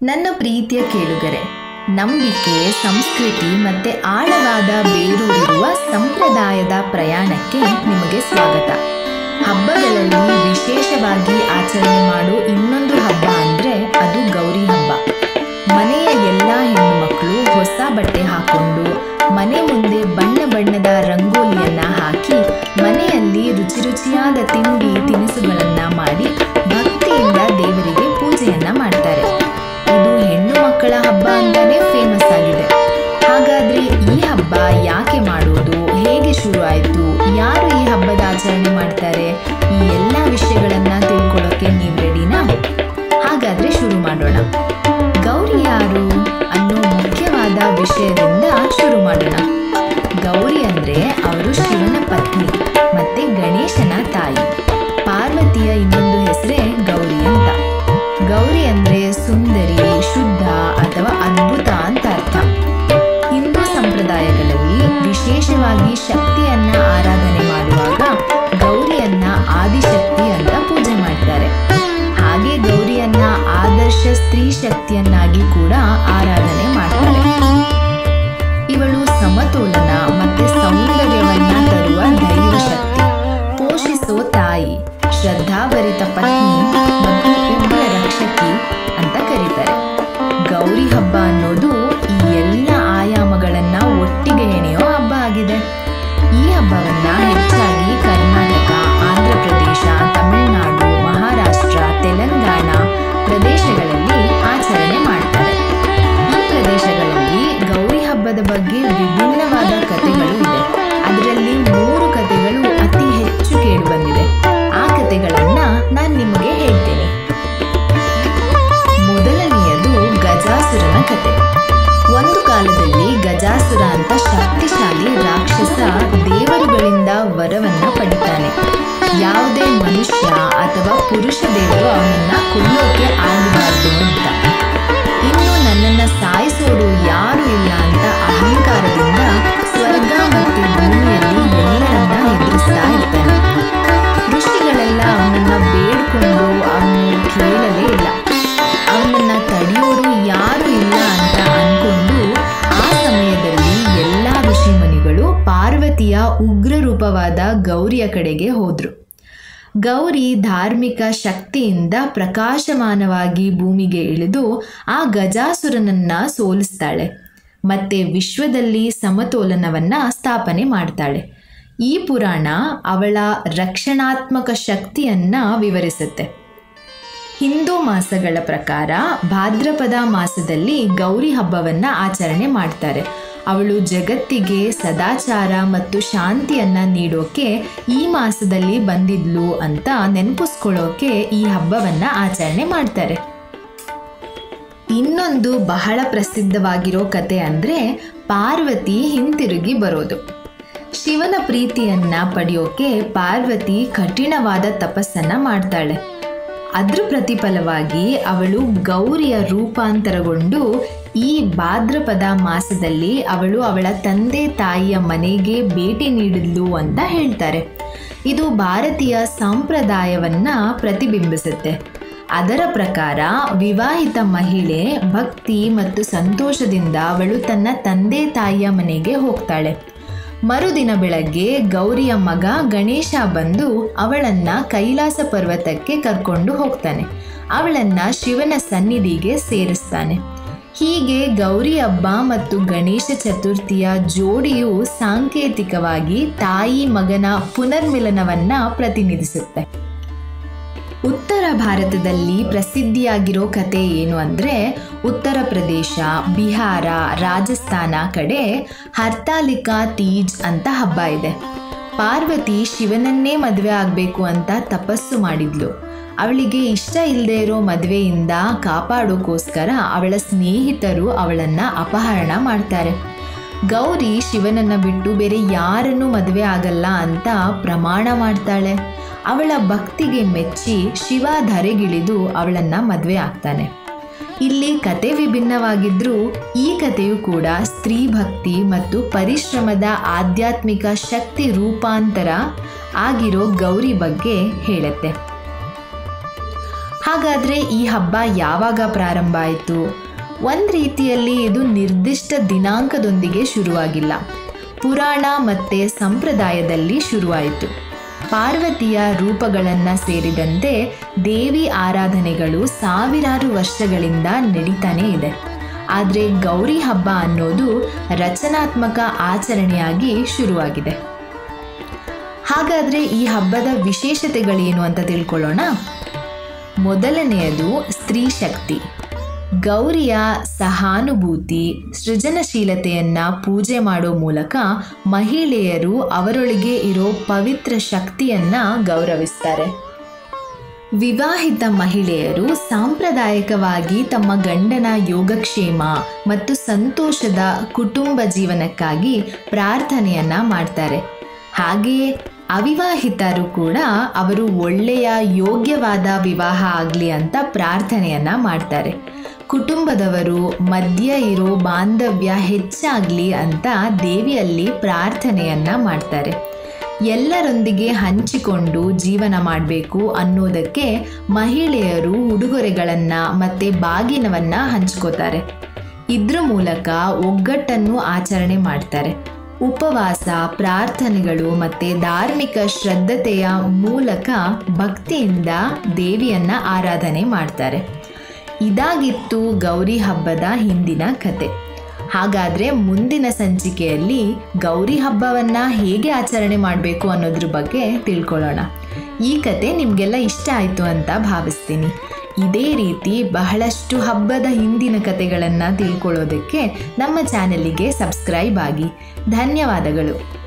ನನ್ನ ಪ್ರೀತಿಯ ಕೇಳುಗರೆ, ನಂಬಿಕೆ, ಸಂಸ್ಕೃತಿ ಮತ್ತು ಆಳವಾದ ಬೇರೂರಿರುವ ಸಂಪ್ರದಾಯದ ಪ್ರಯಾಣಕ್ಕೆ ನಿಮಗೆ ಸ್ವಾಗತ. ಹಬ್ಬಗಳಲ್ಲಿ ವಿಶೇಷವಾಗಿ ಆಚರಣೆ ಮಾಡೋ ಇನ್ನೊಂದು ಹಬ್ಬ ಅಂದರೆ ಅದು ಗೌರಿ ಹಬ್ಬ. ಮನೆಯ ಎಲ್ಲ ಹೆಣ್ಣು ಮಕ್ಕಳು ಹೊಸ ಬಟ್ಟೆ ಹಾಕೊಂಡು ಮನೆ ಮುಂದೆ ಬಣ್ಣ ಬಣ್ಣದ ರಂಗೋಲಿಯನ್ನು ಹಾಕಿ ಮನೆಯಲ್ಲಿ ರುಚಿ ರುಚಿಯಾದ ತಿಂಡಿ ತಿನಿಸುಗಳನ್ನು ಮಾಡಿ ಭಕ್ತಿಯಿಂದ ದೇವರಿಗೆ ಪೂಜೆಯನ್ನು ಮಾಡ್ತಾರೆ. ಇದು ಹೆಣ್ಣು ಮಕ್ಕಳ ಹಬ್ಬ ಅಂತಾನೆ ಫೇಮಸ್ ಆಗಿದೆ. ಹಾಗಾದ್ರೆ ಈ ಹಬ್ಬ ಯಾಕೆ ಮಾಡೋದು, ಹೇಗೆ ಶುರು ಆಯಿತು, ಯಾರು ಈ ಹಬ್ಬದ ಆಚರಣೆ ಮಾಡ್ತಾರೆ, ಈ ಎಲ್ಲ ವಿಷಯಗಳನ್ನ ತಿಳ್ಕೊಳ್ಳೋಕೆ ನೀವು ರೆಡಿನಾ? ಹಾಗಾದ್ರೆ ಶುರು ಮಾಡೋಣ. ಗೌರಿ ಯಾರು ಅನ್ನೋ ಮುಖ್ಯವಾದ ವಿಷಯದಿಂದ ಶುರು ಮಾಡೋಣ. ಗೌರಿ ಅಂದ್ರೆ ಅವರು ಶಿವನ ಪತ್ನಿ ಮತ್ತೆ ಗಣೇಶನ ತಾಯಿ. ಪಾರ್ವತಿಯ ಇನ್ನೊಂದು ಹೆಸರೇ ಗೌರಿ ಅಂತ. ಗೌರಿ ಅಂದ್ರೆ ಸುಂದರಿ, ಶುದ್ಧ ಅಥವಾ ಅದ್ಭುತ ಅಂತ ಅರ್ಥ. ಹಿಂದೂ ಸಂಪ್ರದಾಯಗಳಲ್ಲಿ ವಿಶೇಷವಾಗಿ ಶಕ್ತಿಯನ್ನ ಆರಾಧನೆ ಮಾಡುವಾಗ ಗೌರಿಯನ್ನ ಆದಿಶಕ್ತಿ ಅಂತ ಪೂಜೆ ಮಾಡ್ತಾರೆ. ಹಾಗೆ ಗೌರಿಯನ್ನ ಆದರ್ಶ ಸ್ತ್ರೀ ಶಕ್ತಿಯನ್ನಾಗಿ ಕೂಡ ಆರಾಧನೆ ಮಾಡ್ತಾರೆ. ಇವಳು ಸಮತೋಲನ ಮತ್ತೆ ಸೌಂದರ್ಯವನ್ನ ತರುವ ದೈವ ಶಕ್ತಿ, ಪೋಷಿಸೋ ತಾಯಿ, ಶ್ರದ್ಧಾಭರಿತ ಪತ್ನಿ ಮತ್ತು ಉಗ್ರ ರಕ್ಷಕಿ ಅಂತ ಕರೀತಾರೆ. ಗೌರಿ ಹಬ್ಬ ಅನ್ನೋದು ಈ ಎಲ್ಲ ಆಯಾಮಗಳನ್ನ ಒಟ್ಟಿಗೆ ಹೆಣೆಯೋ ಹಬ್ಬ ಆಗಿದೆ. ಈ ಹಬ್ಬವನ್ನ ಹೆಚ್ಚಾಗಿ ಕರ್ನಾಟಕ, ಆಂಧ್ರ ಪ್ರದೇಶ, ತಮಿಳುನಾಡು, ಮಹಾರಾಷ್ಟ್ರ, ತೆಲಂಗಾಣ ಪ್ರದೇಶಗಳಲ್ಲಿ ಆಚರಣೆ ಮಾಡ್ತಾರೆ. ಈ ಪ್ರದೇಶಗಳಲ್ಲಿ ಗೌರಿ ಹಬ್ಬದ ಬಗ್ಗೆ ವಿಭಿನ್ನವಾದ ಕಥೆಗಳು ಇದೆ. ಅದರಲ್ಲಿ 3 ಕಥೆಗಳು ಅತಿ ಹೆಚ್ಚು ಕೇಳಿಬಂದಿದೆ. ಆ ಕಥೆಗಳನ್ನ ನಾನು ನಿಮಗೆ ಹೇಳ್ತೇನೆ. ಮೊದಲನೆಯದು ಗಜಾಸುರನ ಕಥೆ. ಒಂದು ಕಾಲದಲ್ಲಿ ಗಜಾಸುರ ಅಂತ ಶಕ್ತಿಶಾಲಿ ರಾಕ್ಷಸ ದೇವರುಗಳಿಂದ ವರವನ್ನ ಪಡಿತಾನೆ. ಯಾವುದೇ ಮನುಷ್ಯ ಅಥವಾ ಪುರುಷ ದೇವರು ಅವನನ್ನ ಕೊಲ್ಲೋಕೆ ಆಗಬಾರ್ದು ಅಂತ. ಇನ್ನು ನನ್ನನ್ನ ಸಾಯಿಸೋರು ಯಾರು ಇಲ್ಲ ಅಂತ ಅಹಂಕಾರದಿಂದ ಸ್ವರ್ಗ ಮತ್ತು ಭೂಮಿಯಲ್ಲಿ ಎಲ್ಲರನ್ನ ಎದುರಿಸ್ತಾ ಇರ್ತಾನೆ. ಋಷಿಗಳೆಲ್ಲ ಅವನನ್ನ ಬೇಡ್ಕೊಂಡು ಅವನು ಕೇಳಲೇ ಇಲ್ಲ. ಅವನನ್ನ ತಡೆಯೋರು ಯಾರು ಇಲ್ಲ ಅಂತ ಅನ್ಕೊಂಡು ಆ ಸಮಯದಲ್ಲಿ ಎಲ್ಲ ಋಷಿಮುನಿಗಳು ಪಾರ್ವತಿಯ ಉಗ್ರ ರೂಪವಾದ ಗೌರಿಯ ಕಡೆಗೆ ಹೋದ್ರು. ಗೌರಿ ಧಾರ್ಮಿಕ ಶಕ್ತಿಯಿಂದ ಪ್ರಕಾಶಮಾನವಾಗಿ ಭೂಮಿಗೆ ಇಳಿದು ಆ ಗಜಾಸುರನನ್ನ ಸೋಲಿಸ್ತಾಳೆ ಮತ್ತೆ ವಿಶ್ವದಲ್ಲಿ ಸಮತೋಲನವನ್ನ ಸ್ಥಾಪನೆ ಮಾಡ್ತಾಳೆ. ಈ ಪುರಾಣ ಅವಳ ರಕ್ಷಣಾತ್ಮಕ ಶಕ್ತಿಯನ್ನ ವಿವರಿಸುತ್ತೆ. ಹಿಂದೂ ಮಾಸಗಳ ಪ್ರಕಾರ ಭಾದ್ರಪದ ಮಾಸದಲ್ಲಿ ಗೌರಿ ಹಬ್ಬವನ್ನ ಆಚರಣೆ ಮಾಡ್ತಾರೆ. ಅವಳು ಜಗತ್ತಿಗೆ ಸದಾಚಾರ ಮತ್ತು ಶಾಂತಿಯನ್ನ ನೀಡೋಕೆ ಈ ಮಾಸದಲ್ಲಿ ಬಂದಿದ್ಲು ಅಂತ ನೆನಪಿಸ್ಕೊಳ್ಳೋಕೆ ಈ ಹಬ್ಬವನ್ನ ಆಚರಣೆ ಮಾಡ್ತಾರೆ. ಇನ್ನೊಂದು ಬಹಳ ಪ್ರಸಿದ್ಧವಾಗಿರೋ ಕತೆ ಅಂದ್ರೆ ಪಾರ್ವತಿ ಹಿಂತಿರುಗಿ ಬರೋದು. ಶಿವನ ಪ್ರೀತಿಯನ್ನ ಪಡೆಯೋಕೆ ಪಾರ್ವತಿ ಕಠಿಣವಾದ ತಪಸ್ಸನ್ನ ಮಾಡ್ತಾಳೆ. ಅದ್ರ ಪ್ರತಿಫಲವಾಗಿ ಅವಳು ಗೌರಿಯ ರೂಪಾಂತರಗೊಂಡು ಈ ಭಾದ್ರಪದ ಮಾಸದಲ್ಲಿ ಅವಳು ಅವಳ ತಂದೆ ತಾಯಿಯ ಮನೆಗೆ ಭೇಟಿ ನೀಡಿದ್ಲು ಅಂತ ಹೇಳ್ತಾರೆ. ಇದು ಭಾರತೀಯ ಸಂಪ್ರದಾಯವನ್ನ ಪ್ರತಿಬಿಂಬಿಸುತ್ತೆ. ಅದರ ಪ್ರಕಾರ ವಿವಾಹಿತ ಮಹಿಳೆ ಭಕ್ತಿ ಮತ್ತು ಸಂತೋಷದಿಂದ ಅವಳು ತನ್ನ ತಂದೆ ತಾಯಿಯ ಮನೆಗೆ ಹೋಗ್ತಾಳೆ. ಮರುದಿನ ಬೆಳಗ್ಗೆ ಗೌರಿಯ ಮಗ ಗಣೇಶ ಬಂದು ಅವಳನ್ನ ಕೈಲಾಸ ಪರ್ವತಕ್ಕೆ ಕರ್ಕೊಂಡು ಹೋಗ್ತಾನೆ. ಅವಳನ್ನ ಶಿವನ ಸನ್ನಿಧಿಗೆ ಸೇರಿಸ್ತಾನೆ. ಹೀಗೆ ಗೌರಿ ಹಬ್ಬ ಮತ್ತು ಗಣೇಶ ಚತುರ್ಥಿಯ ಜೋಡಿಯು ಸಾಂಕೇತಿಕವಾಗಿ ತಾಯಿ ಮಗನ ಪುನರ್ಮಿಲನವನ್ನ ಪ್ರತಿನಿಧಿಸುತ್ತೆ. ಉತ್ತರ ಭಾರತದಲ್ಲಿ ಪ್ರಸಿದ್ಧಿಯಾಗಿರೋ ಕತೆ ಏನು ಅಂದರೆ, ಉತ್ತರ ಪ್ರದೇಶ, ಬಿಹಾರ, ರಾಜಸ್ಥಾನ ಕಡೆ ಹರ್ತಾಲಿಕಾ ತೀಜ್ ಅಂತ ಹಬ್ಬ ಇದೆ. ಪಾರ್ವತಿ ಶಿವನನ್ನೇ ಮದುವೆ ಆಗಬೇಕು ಅಂತ ತಪಸ್ಸು ಮಾಡಿದ್ಲು. ಅವಳಿಗೆ ಇಷ್ಟ ಇಲ್ಲದೆ ಇರೋ ಮದುವೆಯಿಂದ ಕಾಪಾಡೋಕ್ಕೋಸ್ಕರ ಅವಳ ಸ್ನೇಹಿತರು ಅವಳನ್ನು ಅಪಹರಣ ಮಾಡ್ತಾರೆ. ಗೌರಿ ಶಿವನನ್ನು ಬಿಟ್ಟು ಬೇರೆ ಯಾರನ್ನೂ ಮದುವೆ ಆಗಲ್ಲ ಅಂತ ಪ್ರಮಾಣ ಮಾಡ್ತಾಳೆ. ಅವಳ ಭಕ್ತಿಗೆ ಮೆಚ್ಚಿ ಶಿವ ಧರೆಗಿಳಿದು ಅವಳನ್ನು ಮದುವೆ ಆಗ್ತಾನೆ. ಇಲ್ಲಿ ಕತೆ ವಿಭಿನ್ನವಾಗಿದ್ರೂ ಈ ಕಥೆಯು ಕೂಡ ಸ್ತ್ರೀ ಭಕ್ತಿ ಮತ್ತು ಪರಿಶ್ರಮದ ಆಧ್ಯಾತ್ಮಿಕ ಶಕ್ತಿ ರೂಪಾಂತರ ಆಗಿರೋ ಗೌರಿ ಬಗ್ಗೆ ಹೇಳುತ್ತೆ. ಹಾಗಾದರೆ ಈ ಹಬ್ಬ ಯಾವಾಗ ಪ್ರಾರಂಭ ಆಯಿತು? ಒಂದು ರೀತಿಯಲ್ಲಿ ಇದು ನಿರ್ದಿಷ್ಟ ದಿನಾಂಕದೊಂದಿಗೆ ಶುರುವಾಗಿಲ್ಲ. ಪುರಾಣ ಮತ್ತು ಸಂಪ್ರದಾಯದಲ್ಲಿ ಶುರುವಾಯಿತು. ಪಾರ್ವತಿಯ ರೂಪಗಳನ್ನು ಸೇರಿದಂತೆ ದೇವಿ ಆರಾಧನೆಗಳು ಸಾವಿರಾರು ವರ್ಷಗಳಿಂದ ನಡೀತಾನೇ ಇದೆ. ಆದರೆ ಗೌರಿ ಹಬ್ಬ ಅನ್ನೋದು ರಚನಾತ್ಮಕ ಆಚರಣೆಯಾಗಿ ಶುರುವಾಗಿದೆ. ಹಾಗಾದರೆ ಈ ಹಬ್ಬದ ವಿಶೇಷತೆಗಳೇನು ಅಂತ ತಿಳ್ಕೊಳ್ಳೋಣ. ಮೊದಲನೆಯದು ಸ್ತ್ರೀ ಶಕ್ತಿ. ಗೌರಿಯ ಸಹಾನುಭೂತಿ, ಸೃಜನಶೀಲತೆಯನ್ನು ಪೂಜೆ ಮಾಡೋ ಮೂಲಕ ಮಹಿಳೆಯರು ಅವರೊಳಗೆ ಇರೋ ಪವಿತ್ರ ಶಕ್ತಿಯನ್ನು ಗೌರವಿಸ್ತಾರೆ. ವಿವಾಹಿತ ಮಹಿಳೆಯರು ಸಾಂಪ್ರದಾಯಿಕವಾಗಿ ತಮ್ಮ ಗಂಡನ ಯೋಗಕ್ಷೇಮ ಮತ್ತು ಸಂತೋಷದ ಕುಟುಂಬ ಜೀವನಕ್ಕಾಗಿ ಪ್ರಾರ್ಥನೆಯನ್ನು ಮಾಡ್ತಾರೆ. ಹಾಗೆಯೇ ಅವಿವಾಹಿತರು ಕೂಡ ಅವರು ಒಳ್ಳೆಯ ಯೋಗ್ಯವಾದ ವಿವಾಹ ಆಗಲಿ ಅಂತ ಪ್ರಾರ್ಥನೆಯನ್ನು ಮಾಡ್ತಾರೆ. ಕುಟುಂಬದವರು ಮಧ್ಯ ಇರೋ ಬಾಂಧವ್ಯ ಹೆಚ್ಚಾಗಲಿ ಅಂತ ದೇವಿಯಲ್ಲಿ ಪ್ರಾರ್ಥನೆಯನ್ನು ಮಾಡ್ತಾರೆ. ಎಲ್ಲರೊಂದಿಗೆ ಹಂಚಿಕೊಂಡು ಜೀವನ ಮಾಡಬೇಕು ಅನ್ನೋದಕ್ಕೆ ಮಹಿಳೆಯರು ಉಡುಗೊರೆಗಳನ್ನು ಮತ್ತು ಬಾಗಿನವನ್ನು ಹಂಚ್ಕೋತಾರೆ. ಇದ್ರ ಮೂಲಕ ಒಗ್ಗಟ್ಟನ್ನು ಆಚರಣೆ ಮಾಡ್ತಾರೆ. ಉಪವಾಸ, ಪ್ರಾರ್ಥನೆಗಳು ಮತ್ತು ಧಾರ್ಮಿಕ ಶ್ರದ್ಧತೆಯ ಮೂಲಕ ಭಕ್ತಿಯಿಂದ ದೇವಿಯನ್ನು ಆರಾಧನೆ ಮಾಡ್ತಾರೆ. ಇದಾಗಿತ್ತು ಗೌರಿ ಹಬ್ಬದ ಹಿಂದಿನ ಕತೆ. ಹಾಗಾದರೆ ಮುಂದಿನ ಸಂಚಿಕೆಯಲ್ಲಿ ಗೌರಿ ಹಬ್ಬವನ್ನು ಹೇಗೆ ಆಚರಣೆ ಮಾಡಬೇಕು ಅನ್ನೋದ್ರ ಬಗ್ಗೆ ತಿಳ್ಕೊಳ್ಳೋಣ. ಈ ಕತೆ ನಿಮಗೆಲ್ಲ ಇಷ್ಟ ಆಯಿತು ಅಂತ ಭಾವಿಸ್ತೀನಿ. ಇದೇ ರೀತಿ ಬಹಳಷ್ಟು ಹಬ್ಬದ ಹಿಂದಿನ ಕತೆಗಳನ್ನು ತಿಳ್ಕೊಳ್ಳೋದಕ್ಕೆ ನಮ್ಮ ಚಾನಲಿಗೆ ಸಬ್ಸ್ಕ್ರೈಬ್ ಆಗಿ. ಧನ್ಯವಾದಗಳು.